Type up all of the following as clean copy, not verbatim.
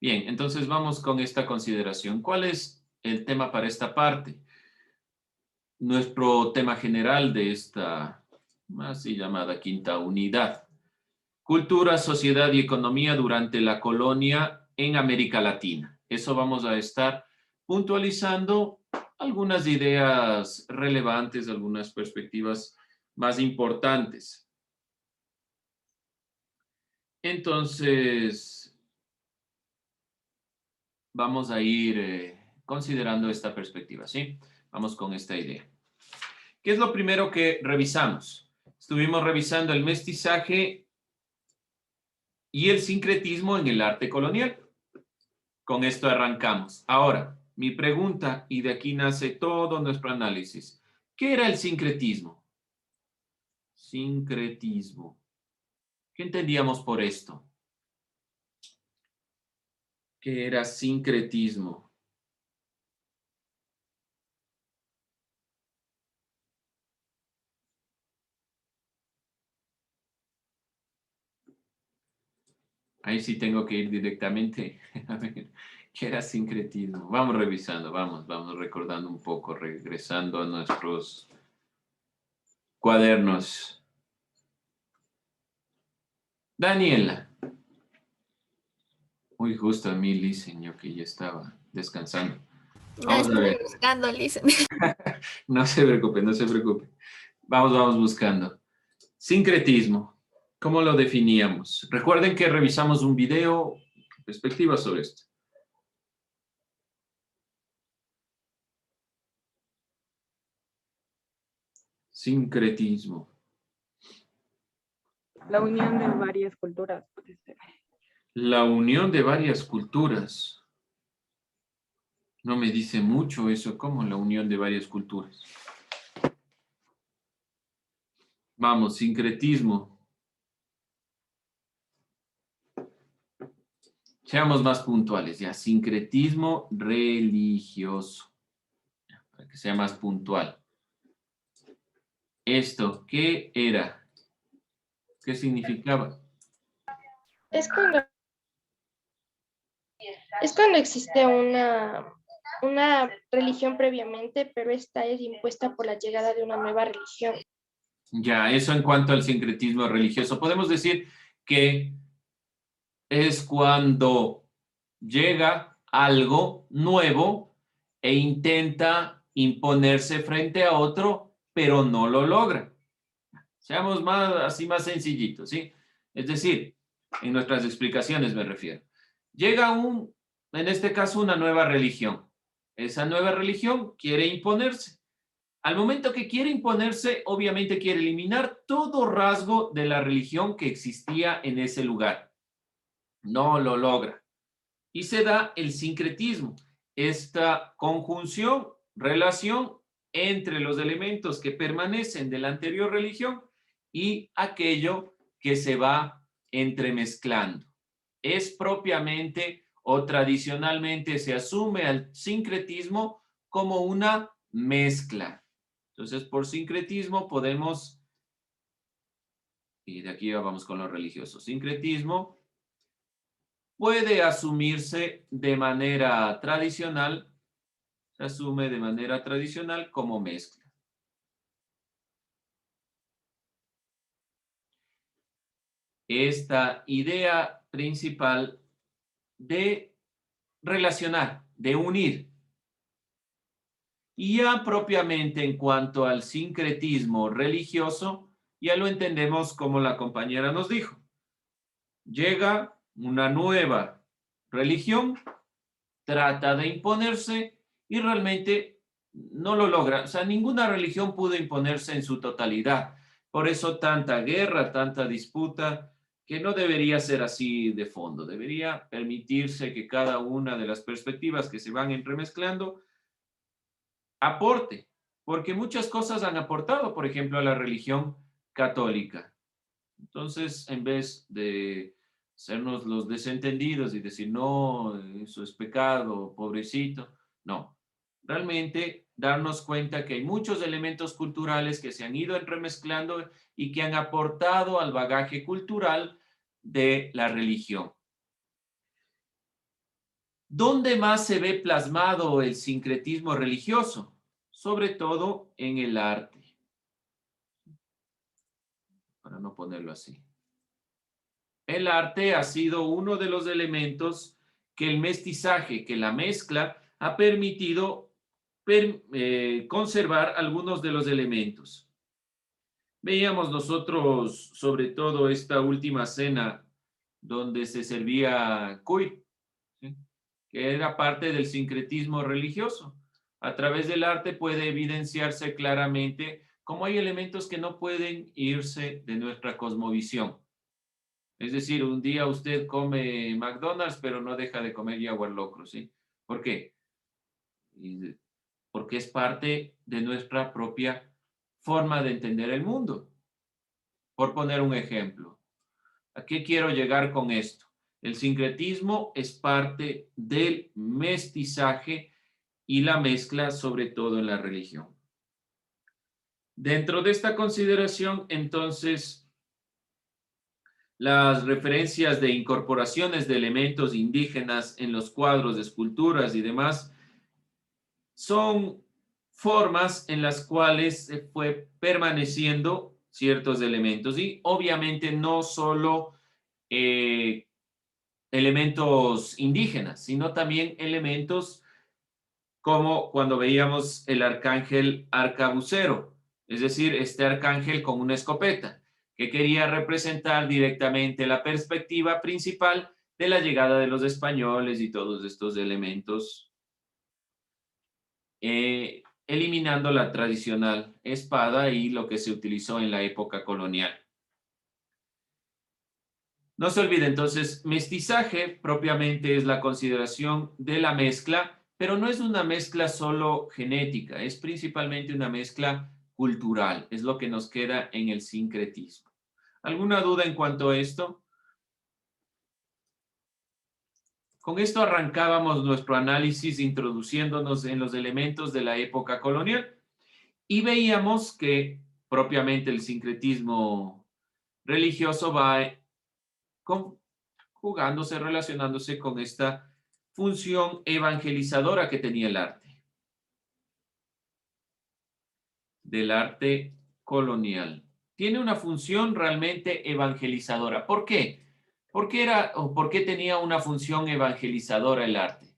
Bien, entonces vamos con esta consideración. ¿Cuál es el tema para esta parte? Nuestro tema general de esta así llamada quinta unidad. Cultura, sociedad y economía durante la colonia en América Latina. Eso vamos a estar puntualizando algunas ideas relevantes, algunas perspectivas más importantes. Entonces, vamos a ir considerando esta perspectiva, ¿sí? Vamos con esta idea. ¿Qué es lo primero que revisamos? Estuvimos revisando el mestizaje y el sincretismo en el arte colonial. Con esto arrancamos. Ahora, mi pregunta, y de aquí nace todo nuestro análisis. ¿Qué era el sincretismo? Sincretismo. ¿Qué entendíamos por esto? ¿Qué era sincretismo? Ahí sí tengo que ir directamente a ver qué era sincretismo. Vamos revisando, vamos recordando un poco, regresando a nuestros cuadernos. Daniela. Muy justo a mí, dicen yo que ya estaba descansando. No Vamos a estoy ver. buscando, listen. No se preocupe, no se preocupe. Vamos buscando. Sincretismo. ¿Cómo lo definíamos? Recuerden que revisamos un video, perspectiva sobre esto. Sincretismo. La unión de varias culturas, puede ser. La unión de varias culturas. No me dice mucho eso, ¿cómo la unión de varias culturas? Vamos, sincretismo. Seamos más puntuales, ya. Sincretismo religioso. Para que sea más puntual. Esto, ¿qué era? ¿Qué significaba? Es cuando existe una religión previamente, pero esta es impuesta por la llegada de una nueva religión. Ya, eso en cuanto al sincretismo religioso. Podemos decir que es cuando llega algo nuevo e intenta imponerse frente a otro, pero no lo logra. Seamos así más sencillitos, ¿sí? Es decir, en nuestras explicaciones me refiero. Llega en este caso, una nueva religión. Esa nueva religión quiere imponerse. Al momento que quiere imponerse, obviamente quiere eliminar todo rasgo de la religión que existía en ese lugar. No lo logra. Y se da el sincretismo, esta conjunción, relación entre los elementos que permanecen de la anterior religión y aquello que se va entremezclando. Es propiamente o tradicionalmente se asume al sincretismo como una mezcla. Entonces, por sincretismo podemos, y de aquí vamos con lo religioso, sincretismo puede asumirse de manera tradicional, se asume de manera tradicional como mezcla. Esta idea principal de relacionar, de unir. Y ya propiamente en cuanto al sincretismo religioso, ya lo entendemos como la compañera nos dijo. Llega una nueva religión, trata de imponerse y realmente no lo logra. O sea, ninguna religión pudo imponerse en su totalidad. Por eso tanta guerra, tanta disputa, que no debería ser así de fondo. Debería permitirse que cada una de las perspectivas que se van entremezclando aporte, porque muchas cosas han aportado, por ejemplo, a la religión católica. Entonces, en vez de sernos los desentendidos y decir, no, eso es pecado, pobrecito, no. Realmente darnos cuenta que hay muchos elementos culturales que se han ido entremezclando y que han aportado al bagaje cultural de la religión. ¿Dónde más se ve plasmado el sincretismo religioso? Sobre todo en el arte. Para no ponerlo así. El arte ha sido uno de los elementos que el mestizaje, que la mezcla, ha permitido conservar algunos de los elementos. Veíamos nosotros, sobre todo esta última cena, donde se servía cuy, ¿sí? Que era parte del sincretismo religioso. A través del arte puede evidenciarse claramente cómo hay elementos que no pueden irse de nuestra cosmovisión. Es decir, un día usted come McDonald's, pero no deja de comer jaguar locro, ¿sí? ¿Por qué? Porque es parte de nuestra propia forma de entender el mundo. Por poner un ejemplo, ¿a qué quiero llegar con esto? El sincretismo es parte del mestizaje y la mezcla, sobre todo en la religión. Dentro de esta consideración, entonces, las referencias de incorporaciones de elementos indígenas en los cuadros de esculturas y demás son formas en las cuales se fue permaneciendo ciertos elementos y obviamente no solo elementos indígenas, sino también elementos como cuando veíamos el arcángel arcabucero, es decir, este arcángel con una escopeta, que quería representar directamente la perspectiva principal de la llegada de los españoles y todos estos elementos, eliminando la tradicional espada y lo que se utilizó en la época colonial. No se olvide entonces, mestizaje propiamente es la consideración de la mezcla, pero no es una mezcla solo genética, es principalmente una mezcla cultural, es lo que nos queda en el sincretismo. ¿Alguna duda en cuanto a esto? Con esto arrancábamos nuestro análisis introduciéndonos en los elementos de la época colonial y veíamos que propiamente el sincretismo religioso va jugándose, relacionándose con esta función evangelizadora que tenía el arte. Del arte colonial. Tiene una función realmente evangelizadora. ¿Por qué? ¿Por qué tenía una función evangelizadora el arte?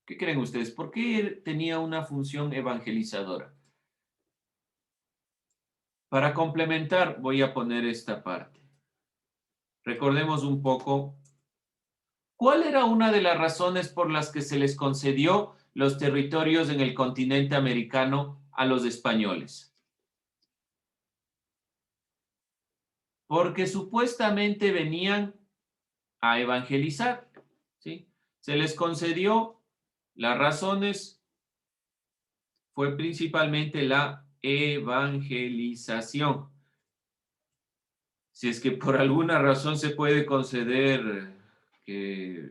¿Qué creen ustedes? ¿Por qué tenía una función evangelizadora? Para complementar, voy a poner esta parte. Recordemos un poco, ¿cuál era una de las razones por las que se les concedió los territorios en el continente americano a los españoles? Porque supuestamente venían a evangelizar, ¿sí? Se les concedió, las razones fue principalmente la evangelización. Si es que por alguna razón se puede conceder que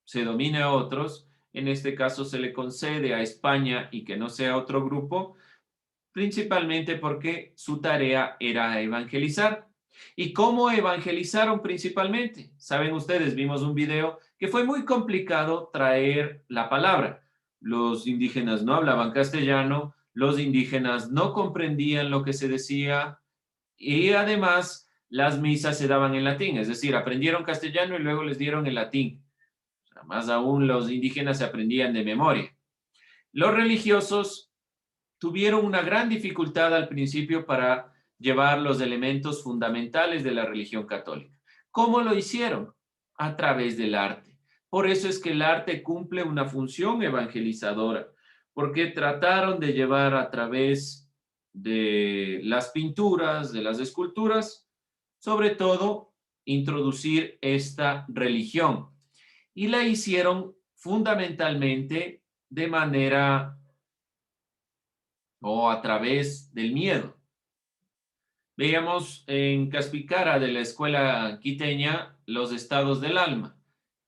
se domine a otros, en este caso se le concede a España y que no sea otro grupo, principalmente porque su tarea era evangelizar. ¿Y cómo evangelizaron principalmente? Saben ustedes, vimos un video que fue muy complicado traer la palabra. Los indígenas no hablaban castellano, los indígenas no comprendían lo que se decía y además las misas se daban en latín, es decir, aprendieron castellano y luego les dieron el latín. O sea, más aún los indígenas se aprendían de memoria. Los religiosos tuvieron una gran dificultad al principio para llevar los elementos fundamentales de la religión católica. ¿Cómo lo hicieron? A través del arte. Por eso es que el arte cumple una función evangelizadora, porque trataron de llevar a través de las pinturas, de las esculturas, sobre todo, introducir esta religión. Y la hicieron fundamentalmente de manera o a través del miedo. Veíamos en Caspicara de la escuela quiteña los estados del alma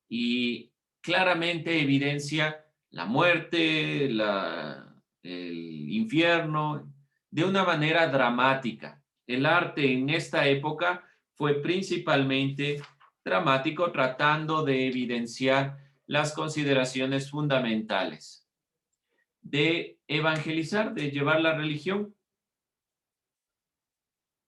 y claramente evidencia la muerte, el infierno, de una manera dramática. El arte en esta época fue principalmente dramático tratando de evidenciar las consideraciones fundamentales de evangelizar, de llevar la religión.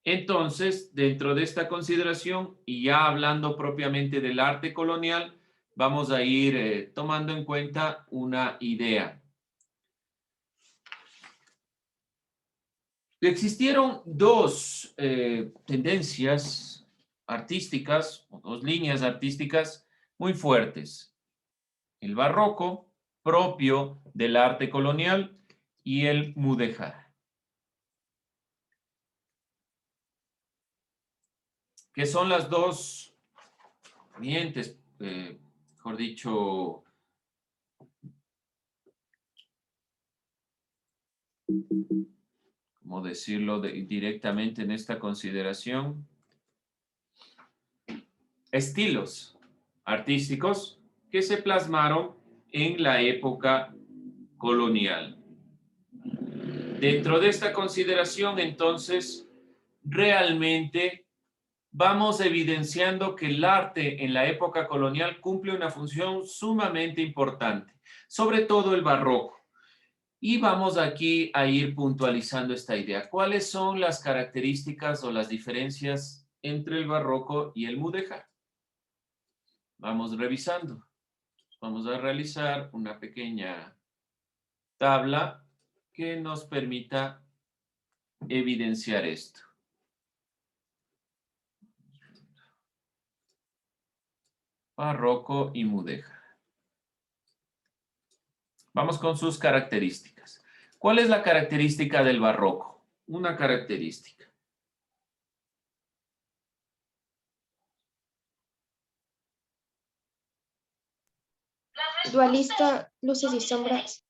Entonces, dentro de esta consideración, y ya hablando propiamente del arte colonial, vamos a ir tomando en cuenta una idea. Existieron dos tendencias artísticas, o dos líneas artísticas muy fuertes. El barroco, propio del arte colonial, y el mudéjar, que son las dos corrientes, mejor dicho, ¿cómo decirlo directamente en esta consideración? Estilos artísticos que se plasmaron en la época colonial. Dentro de esta consideración, entonces, realmente vamos evidenciando que el arte en la época colonial cumple una función sumamente importante, sobre todo el barroco. Y vamos aquí a ir puntualizando esta idea. ¿Cuáles son las características o las diferencias entre el barroco y el mudéjar? Vamos revisando. Vamos a realizar una pequeña tabla que nos permita evidenciar esto. Barroco y mudéjar. Vamos con sus características. ¿Cuál es la característica del barroco? Una característica. Dualista, luces y sombras.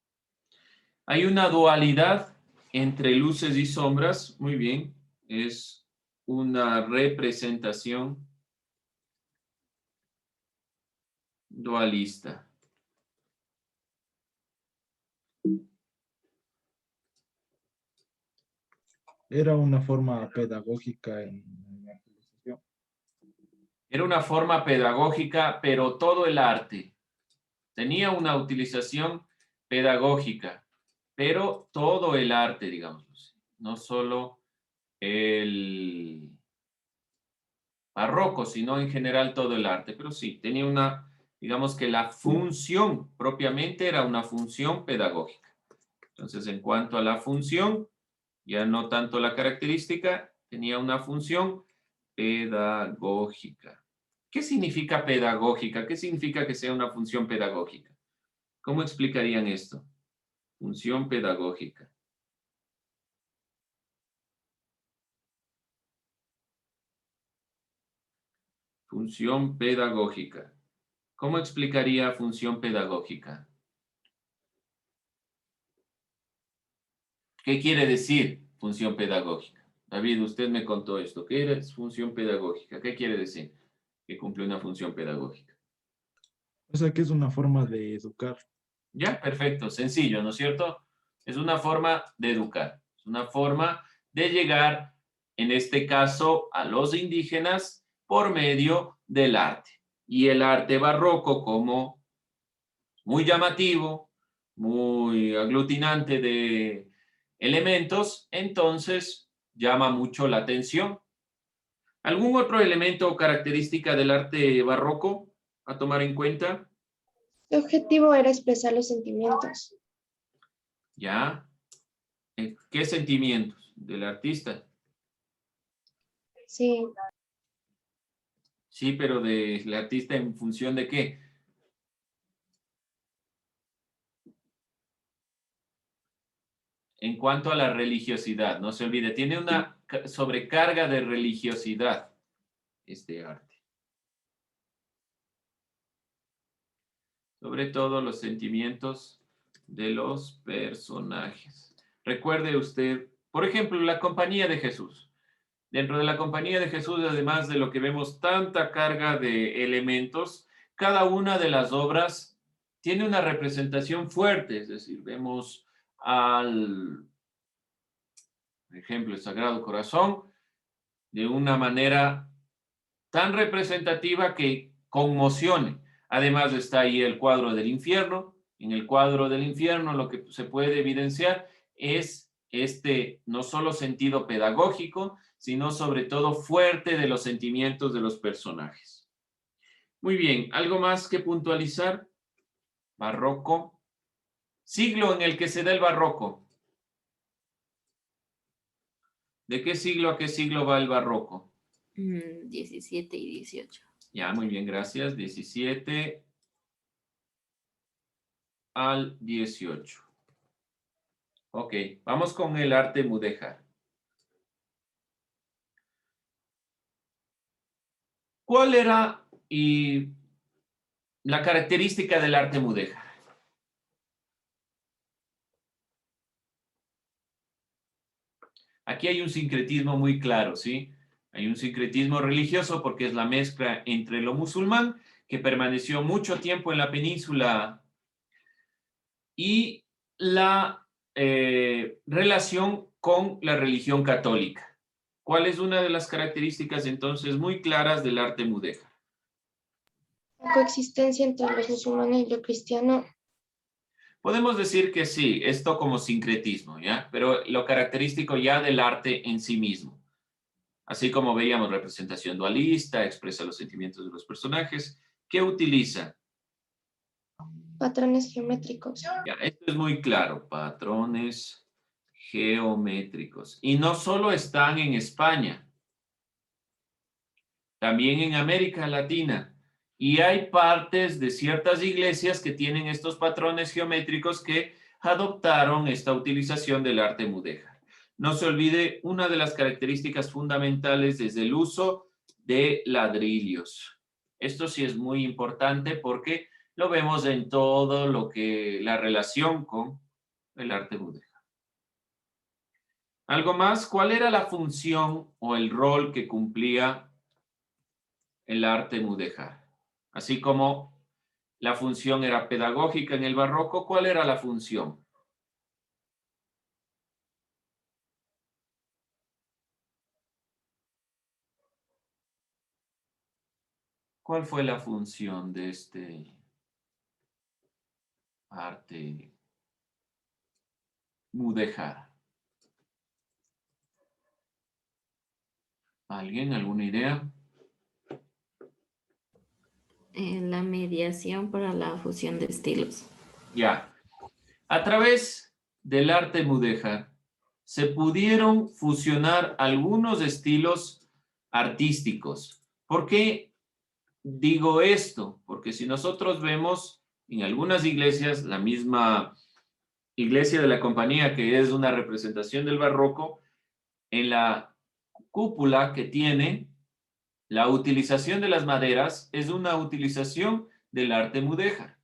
Hay una dualidad entre luces y sombras. Muy bien. Es una representación dualista. Era una forma pedagógica en la evangelización. Era una forma pedagógica, pero todo el arte tenía una utilización pedagógica, pero todo el arte, digamos, no solo el barroco, sino en general todo el arte, pero sí, tenía una, digamos que la función propiamente era una función pedagógica. Entonces, en cuanto a la función, ya no tanto la característica, tenía una función pedagógica. ¿Qué significa pedagógica? ¿Qué significa que sea una función pedagógica? ¿Cómo explicarían esto? Función pedagógica. Función pedagógica. ¿Cómo explicaría función pedagógica? ¿Qué quiere decir función pedagógica? David, usted me contó esto. ¿Qué es función pedagógica? ¿Qué quiere decir que cumple una función pedagógica? O sea que es una forma de educar. Ya, perfecto, sencillo, ¿no es cierto? Es una forma de educar, es una forma de llegar, en este caso, a los indígenas por medio del arte. Y el arte barroco, como muy llamativo, muy aglutinante de elementos, entonces llama mucho la atención. ¿Algún otro elemento o característica del arte barroco a tomar en cuenta? Su objetivo era expresar los sentimientos. ¿Ya? ¿Qué sentimientos del artista? Sí, Sí, pero del artista en función de qué. En cuanto a la religiosidad, no se olvide, tiene una sobrecarga de religiosidad este arte. Sobre todo los sentimientos de los personajes. Recuerde usted, por ejemplo, la Compañía de Jesús. Dentro de la Compañía de Jesús, además de lo que vemos tanta carga de elementos, cada una de las obras tiene una representación fuerte, es decir, vemos al, por ejemplo, el Sagrado Corazón de una manera tan representativa que conmocione. Además está ahí el cuadro del infierno. En el cuadro del infierno lo que se puede evidenciar es este no solo sentido pedagógico, sino sobre todo fuerte de los sentimientos de los personajes. Muy bien, ¿algo más que puntualizar? Barroco. Siglo en el que se da el barroco. ¿De qué siglo a qué siglo va el barroco? 17 y 18. Ya, muy bien, gracias. 17 al 18. Ok, vamos con el arte mudéjar. ¿Cuál era la característica del arte mudéjar? Aquí hay un sincretismo muy claro, ¿sí? Hay un sincretismo religioso porque es la mezcla entre lo musulmán, que permaneció mucho tiempo en la península, y la relación con la religión católica. ¿Cuál es una de las características entonces muy claras del arte mudéjar? La coexistencia entre los musulmanes y lo cristiano. Podemos decir que sí, esto como sincretismo, ¿ya? Pero lo característico ya del arte en sí mismo. Así como veíamos representación dualista, expresa los sentimientos de los personajes. ¿Qué utiliza? Patrones geométricos. Ya, esto es muy claro, patrones geométricos. Y no solo están en España, también en América Latina. Y hay partes de ciertas iglesias que tienen estos patrones geométricos que adoptaron esta utilización del arte mudéjar. No se olvide, una de las características fundamentales es el uso de ladrillos. Esto sí es muy importante porque lo vemos en todo lo que la relación con el arte mudéjar. ¿Algo más? ¿Cuál era la función o el rol que cumplía el arte mudéjar? Así como la función era pedagógica en el barroco, ¿cuál era la función? ¿Cuál fue la función de este arte mudéjar? ¿Alguien? ¿Alguna idea? La mediación para la fusión de estilos. Ya. A través del arte mudéjar se pudieron fusionar algunos estilos artísticos. ¿Por qué digo esto? Porque si nosotros vemos en algunas iglesias, la misma iglesia de la Compañía, que es una representación del barroco, en la cúpula que tiene, la utilización de las maderas es una utilización del arte mudéjar.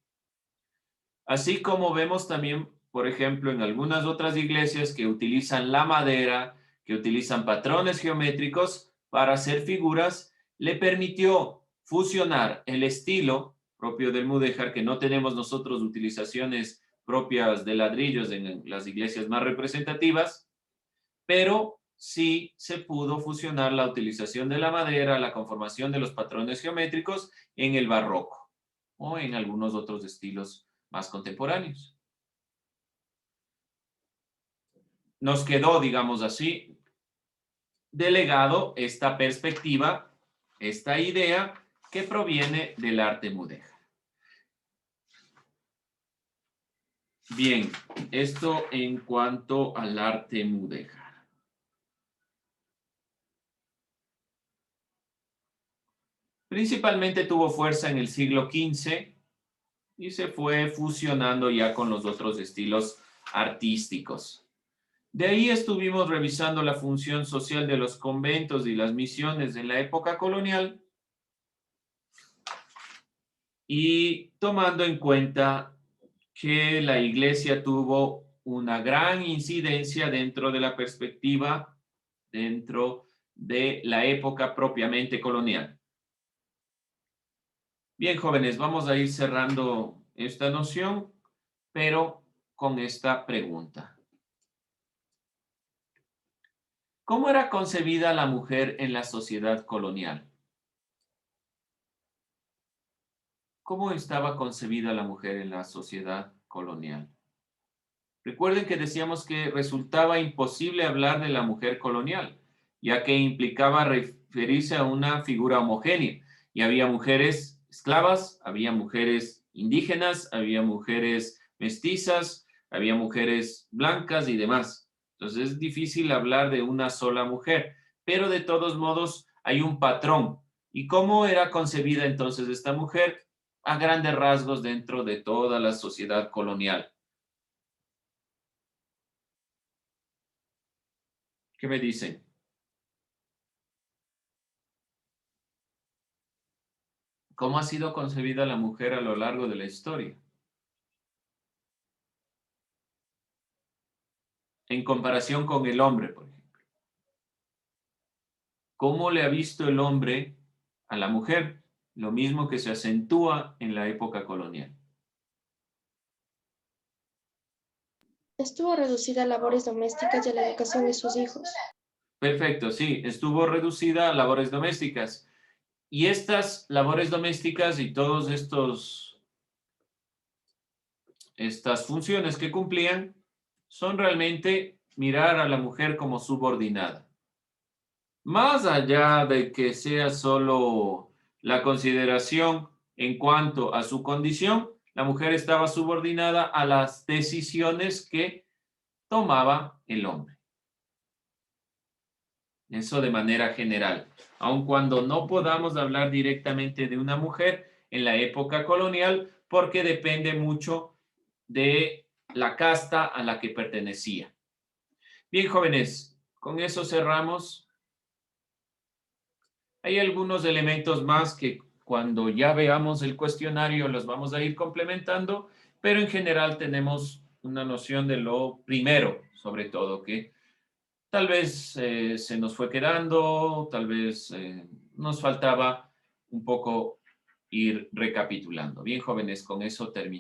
Así como vemos también, por ejemplo, en algunas otras iglesias que utilizan la madera, que utilizan patrones geométricos para hacer figuras, le permitió fusionar el estilo propio del mudéjar, que no tenemos nosotros utilizaciones propias de ladrillos en las iglesias más representativas, pero sí se pudo fusionar la utilización de la madera, la conformación de los patrones geométricos en el barroco o en algunos otros estilos más contemporáneos. Nos quedó, digamos así, delegado esta perspectiva, esta idea que proviene del arte mudéjar. Bien, esto en cuanto al arte mudéjar. Principalmente tuvo fuerza en el siglo XV y se fue fusionando ya con los otros estilos artísticos. De ahí estuvimos revisando la función social de los conventos y las misiones en la época colonial y tomando en cuenta que la iglesia tuvo una gran incidencia dentro de la perspectiva, dentro de la época propiamente colonial. Bien, jóvenes, vamos a ir cerrando esta noción, pero con esta pregunta. ¿Cómo era concebida la mujer en la sociedad colonial? ¿Cómo estaba concebida la mujer en la sociedad colonial? Recuerden que decíamos que resultaba imposible hablar de la mujer colonial, ya que implicaba referirse a una figura homogénea. Y había mujeres esclavas, había mujeres indígenas, había mujeres mestizas, había mujeres blancas y demás. Entonces es difícil hablar de una sola mujer, pero de todos modos hay un patrón. ¿Y cómo era concebida entonces esta mujer? A grandes rasgos dentro de toda la sociedad colonial. ¿Qué me dicen? ¿Cómo ha sido concebida la mujer a lo largo de la historia? En comparación con el hombre, por ejemplo. ¿Cómo le ha visto el hombre a la mujer? Lo mismo que se acentúa en la época colonial. Estuvo reducida a labores domésticas y a la educación de sus hijos. Perfecto, sí, estuvo reducida a labores domésticas. Y estas labores domésticas y todos estas funciones que cumplían son realmente mirar a la mujer como subordinada. Más allá de que sea solo la consideración en cuanto a su condición, la mujer estaba subordinada a las decisiones que tomaba el hombre. Eso de manera general. Aun cuando no podamos hablar directamente de una mujer en la época colonial, porque depende mucho de la casta a la que pertenecía. Bien, jóvenes, con eso cerramos. Hay algunos elementos más que cuando ya veamos el cuestionario los vamos a ir complementando, pero en general tenemos una noción de lo primero, sobre todo, que tal vez se nos fue quedando, tal vez nos faltaba un poco ir recapitulando. Bien, jóvenes, con eso termino.